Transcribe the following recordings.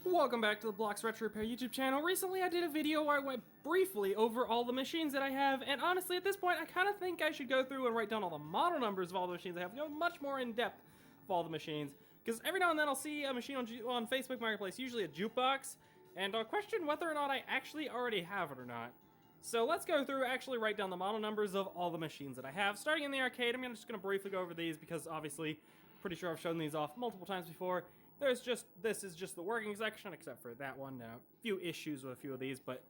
Welcome back to the Blocks Retro Repair YouTube channel. Recently I did a video where I went briefly over all the machines that I have, and honestly at this point I kind of think I should go through and write down all the model numbers of all the machines I have, go much more in depth of all the machines, because every now and then I'll see a machine on Facebook Marketplace, usually a jukebox, and I'll question whether or not I actually already have it or not. So let's go through, actually write down the model numbers of all the machines that I have. Starting in the arcade, I'm just going to briefly go over these because obviously, pretty sure I've shown these off multiple times before. This is just the working section, except for that one. A few issues with a few of these, but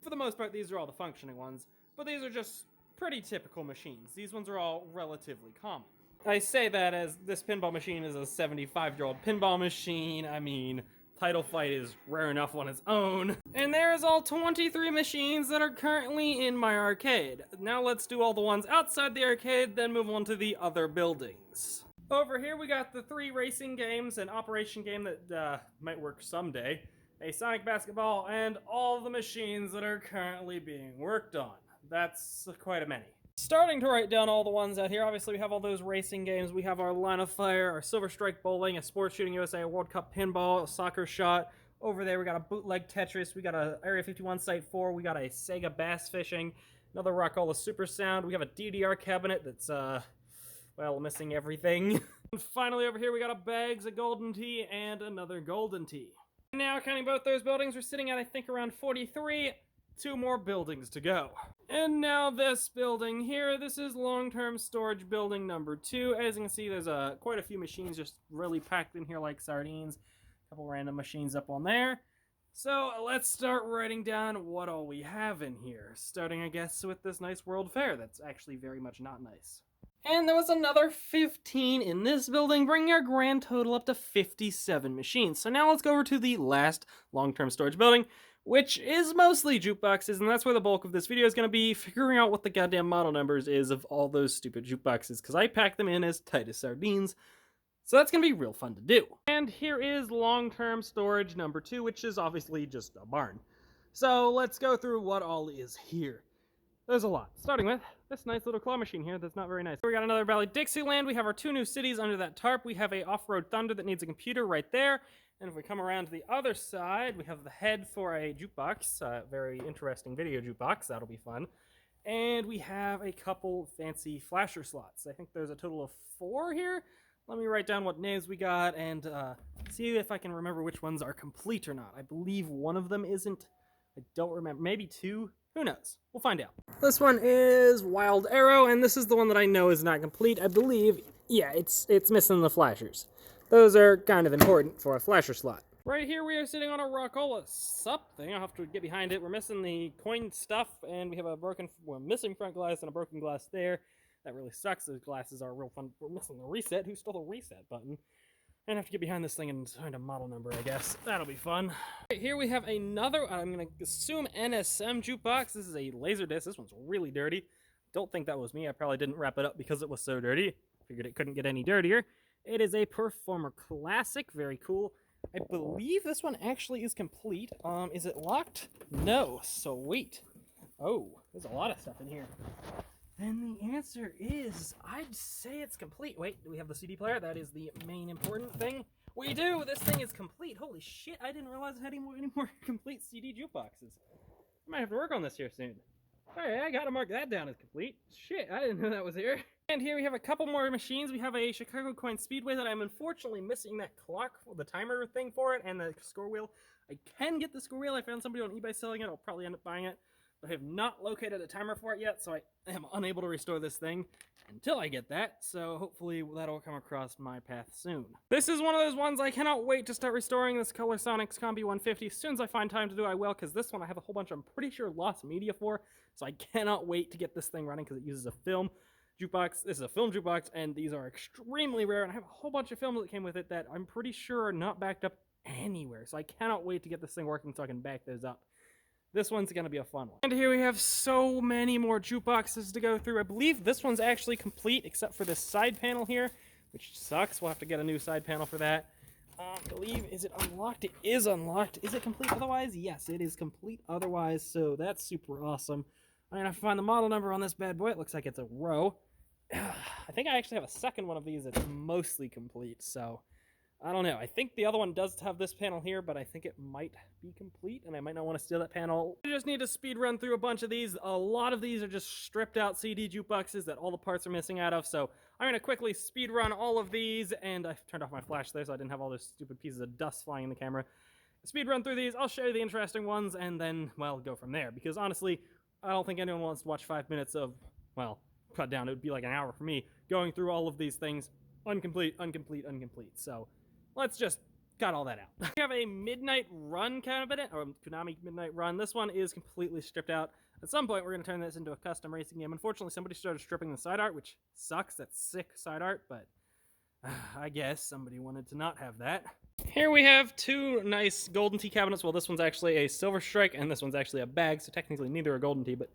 for the most part, these are all the functioning ones. But these are just pretty typical machines. These ones are all relatively common. I say that as this pinball machine is a 75-year-old pinball machine. I mean, Title Fight is rare enough on its own. And there's all 23 machines that are currently in my arcade. Now let's do all the ones outside the arcade, then move on to the other buildings. Over here we got the 3 racing games, an operation game that might work someday, a Sonic basketball, and all the machines that are currently being worked on. That's quite a many. Starting to write down all the ones out here, obviously we have all those racing games. We have our Line of Fire, our Silver Strike Bowling, a Sports Shooting USA, a World Cup Pinball, a Soccer Shot. Over there we got a Bootleg Tetris, we got a Area 51 Site 4, we got a Sega Bass Fishing, another Rockola Super Sound, we have a DDR cabinet that's, well, missing everything. And finally, over here, we got a Bags of Golden Tea and another Golden Tea. Now, counting both those buildings, we're sitting at, I think, around 43. 2 more buildings to go. And now this building here, this is long-term storage building number 2. As you can see, there's quite a few machines just really packed in here like sardines. A couple random machines up on there. So let's start writing down what all we have in here. Starting, I guess, with this nice World Fair that's actually very much not nice. And there was another 15 in this building, bringing our grand total up to 57 machines. So now let's go over to the last long-term storage building, which is mostly jukeboxes, and that's where the bulk of this video is going to be, figuring out what the goddamn model numbers is of all those stupid jukeboxes, because I packed them in as tight as sardines. So that's going to be real fun to do. And here is long-term storage number 2, which is obviously just a barn. So let's go through what all is here. There's a lot. Starting with this nice little claw machine here that's not very nice. We got another Valley Dixieland. We have our 2 new cities under that tarp. We have a Off-Road Thunder that needs a computer right there. And if we come around to the other side, we have the head for a jukebox. Very interesting video jukebox. That'll be fun. And we have a couple fancy flasher slots. I think there's a total of 4 here. Let me write down what names we got and see if I can remember which ones are complete or not. I believe one of them isn't. I don't remember. Maybe 2? Who knows? We'll find out. This one is Wild Arrow, and this is the one that I know is not complete. I believe, yeah, it's missing the flashers. Those are kind of important for a flasher slot. Right here we are sitting on a Rockola something. I'll have to get behind it. We're missing the coin stuff, and we have we're missing front glass and a broken glass there. That really sucks. Those glasses are real fun. We're missing the reset. Who stole the reset button? And I have to get behind this thing and find a model number, I guess. That'll be fun. Right, here we have another, I'm going to assume NSM jukebox. This is a Laserdisc. This one's really dirty. Don't think that was me. I probably didn't wrap it up because it was so dirty. Figured it couldn't get any dirtier. It is a Performer Classic. Very cool. I believe this one actually is complete. Is it locked? No. So wait. Oh, there's a lot of stuff in here. And the answer is, I'd say it's complete. Wait, do we have the CD player? That is the main important thing. We do! This thing is complete. Holy shit, I didn't realize I had any more complete CD jukeboxes. I might have to work on this here soon. Alright, I gotta mark that down as complete. Shit, I didn't know that was here. And here we have a couple more machines. We have a Chicago Coin Speedway that I'm unfortunately missing that clock, the timer thing for it, and the score wheel. I can get the score wheel. I found somebody on eBay selling it. I'll probably end up buying it. But I have not located a timer for it yet, so I am unable to restore this thing until I get that, so hopefully that'll come across my path soon. This is one of those ones I cannot wait to start restoring, this Color Sonics Combi 150. As soon as I find time to do, I will, because this one I have a whole bunch of, I'm pretty sure, lost media for, so I cannot wait to get this thing running because it uses a film jukebox. This is a film jukebox, and these are extremely rare, and I have a whole bunch of films that came with it that I'm pretty sure are not backed up anywhere, so I cannot wait to get this thing working so I can back those up. This one's going to be a fun one. And here we have so many more jukeboxes to go through. I believe this one's actually complete except for this side panel here, which sucks. We'll have to get a new side panel for that. I believe, is it unlocked? It is unlocked. Is it complete otherwise? Yes, it is complete otherwise, so that's super awesome. I'm going to have to find the model number on this bad boy. It looks like it's a row. I think I actually have a second one of these that's mostly complete, so I don't know. I think the other one does have this panel here, but I think it might be complete, and I might not want to steal that panel. I just need to speed run through a bunch of these. A lot of these are just stripped out CD jukeboxes that all the parts are missing out of, so I'm going to quickly speed run all of these, and I turned off my flash there so I didn't have all those stupid pieces of dust flying in the camera. Speed run through these, I'll show you the interesting ones, and then, well, go from there, because honestly, I don't think anyone wants to watch 5 minutes of, well, cut down, it would be like an hour for me, going through all of these things, incomplete, so let's just cut all that out. We have a Midnight Run cabinet, or Konami Midnight Run. This one is completely stripped out. At some point, we're going to turn this into a custom racing game. Unfortunately, somebody started stripping the side art, which sucks, that's sick side art, but I guess somebody wanted to not have that. Here we have two nice Golden Tee cabinets. Well, this one's actually a Silver Strike, and this one's actually a bag, so technically neither are Golden Tee, but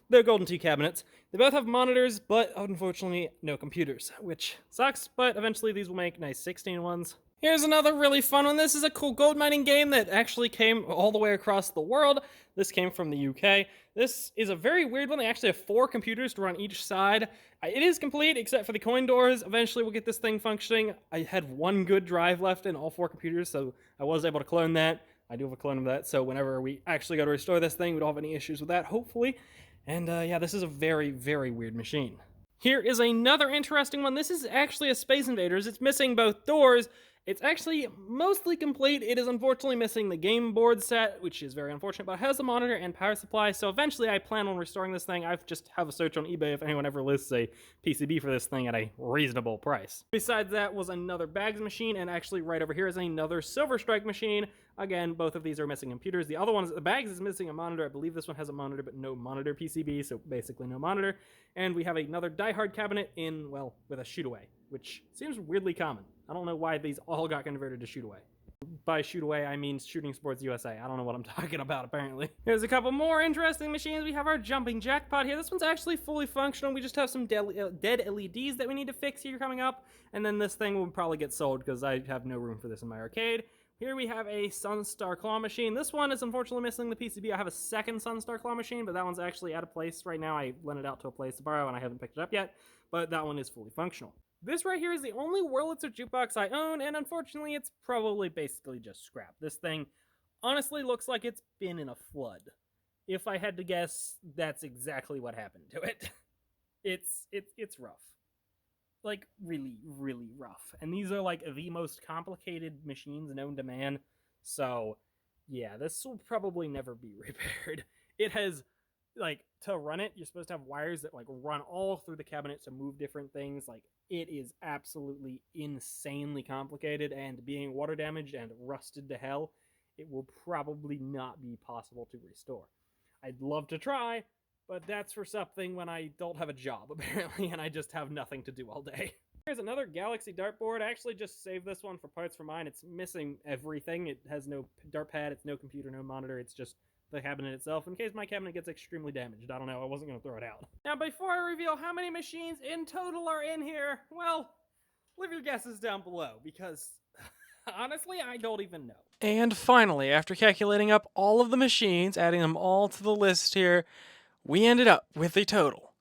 they're Golden Tee cabinets. They both have monitors, but unfortunately no computers, which sucks, but eventually these will make nice 16 ones. Here's another really fun one. This is a cool gold mining game that actually came all the way across the world. This came from the UK. This is a very weird one. They actually have 4 computers to run each side. It is complete except for the coin doors. Eventually we'll get this thing functioning. I had 1 good drive left in all 4 computers, so I was able to clone that. I do have a clone of that, so whenever we actually go to restore this thing, we don't have any issues with that, hopefully. And yeah, this is a very, very weird machine. Here is another interesting one. This is actually a Space Invaders. It's missing both doors. It's actually mostly complete. It is unfortunately missing the game board set, which is very unfortunate, but it has a monitor and power supply, so eventually I plan on restoring this thing. I just have a search on eBay if anyone ever lists a PCB for this thing at a reasonable price. Besides that was another bags machine, and actually right over here is another Silver Strike machine. Again, both of these are missing computers. The other one, the bags, is missing a monitor. I believe this one has a monitor, but no monitor PCB, so basically no monitor. And we have another Die Hard cabinet in, well, with a shoot away, which seems weirdly common. I don't know why these all got converted to shoot away. By shoot away, I mean Shooting Sports USA. I don't know what I'm talking about, apparently. Here's a couple more interesting machines. We have our Jumping Jackpot here. This one's actually fully functional. We just have some dead LEDs that we need to fix here coming up. And then this thing will probably get sold because I have no room for this in my arcade. Here we have a Sunstar Claw machine. This one is unfortunately missing the PCB. I have a second Sunstar Claw machine, but that one's actually out of place right now. I lent it out to a place to borrow, and I haven't picked it up yet. But that one is fully functional. This right here is the only Wurlitzer jukebox I own, and unfortunately it's probably basically just scrap. This thing honestly looks like it's been in a flood. If I had to guess, that's exactly what happened to it. It's rough. Like, really, really rough. And these are, like, the most complicated machines known to man. So, yeah, this will probably never be repaired. It has, like, to run it, you're supposed to have wires that, like, run all through the cabinet to move different things. Like, it is absolutely insanely complicated, and being water damaged and rusted to hell, it will probably not be possible to restore. I'd love to try, but that's for something when I don't have a job, apparently, and I just have nothing to do all day. Here's another Galaxy dartboard. I actually just saved this one for parts for mine. It's missing everything. It has no dart pad, it's no computer, no monitor, it's just the cabinet itself, in case my cabinet gets extremely damaged. I don't know, I wasn't going to throw it out. Now, before I reveal how many machines in total are in here, well, leave your guesses down below, because honestly, I don't even know. And finally, after calculating up all of the machines, adding them all to the list here, we ended up with a total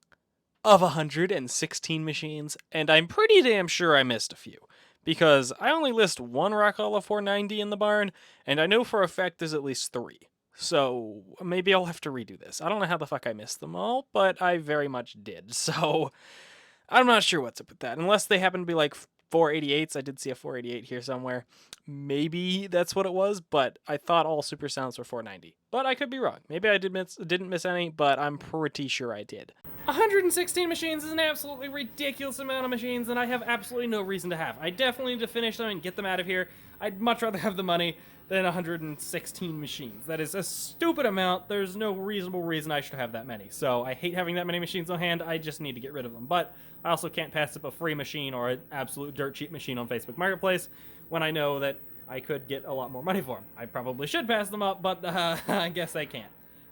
of 116 machines, and I'm pretty damn sure I missed a few, because I only list one Rockola 490 in the barn, and I know for a fact there's at least 3. So maybe I'll have to redo this. I don't know how the fuck I missed them all, but I very much did, so I'm not sure what's up with that. Unless they happen to be like 488s. I did see a 488 here somewhere. Maybe that's what it was, but I thought all Super Sounds were 490. But I could be wrong. Maybe I didn't miss any, but I'm pretty sure I did. 116 machines is an absolutely ridiculous amount of machines that I have absolutely no reason to have. I definitely need to finish them and get them out of here. I'd much rather have the money than 116 machines. That is a stupid amount. There's no reasonable reason I should have that many. So I hate having that many machines on hand. I just need to get rid of them. But I also can't pass up a free machine or an absolute dirt cheap machine on Facebook Marketplace when I know that I could get a lot more money for them. I probably should pass them up, but I guess I can't.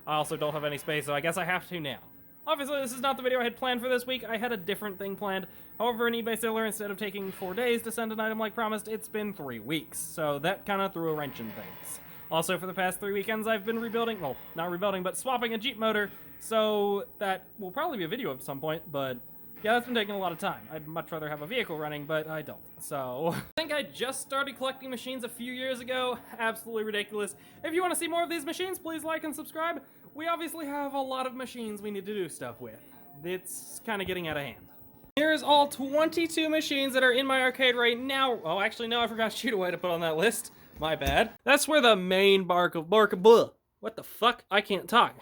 I also don't have any space, so I guess I have to now. Obviously, this is not the video I had planned for this week. I had a different thing planned. However, an eBay seller, instead of taking 4 days to send an item like promised, it's been 3 weeks. So that kind of threw a wrench in things. Also, for the past 3 weekends, I've been rebuilding, well, not rebuilding, but swapping a Jeep motor. So that will probably be a video at some point, but Yeah, that's been taking a lot of time. I'd much rather have a vehicle running, but I don't. So, I think I just started collecting machines a few years ago. Absolutely ridiculous. If you want to see more of these machines, please like and subscribe. We obviously have a lot of machines we need to do stuff with. It's kind of getting out of hand. Here's all 22 machines that are in my arcade right now. Oh, actually, no, I forgot Cheat Away to put on that list. My bad. That's where the main what the fuck? I can't talk.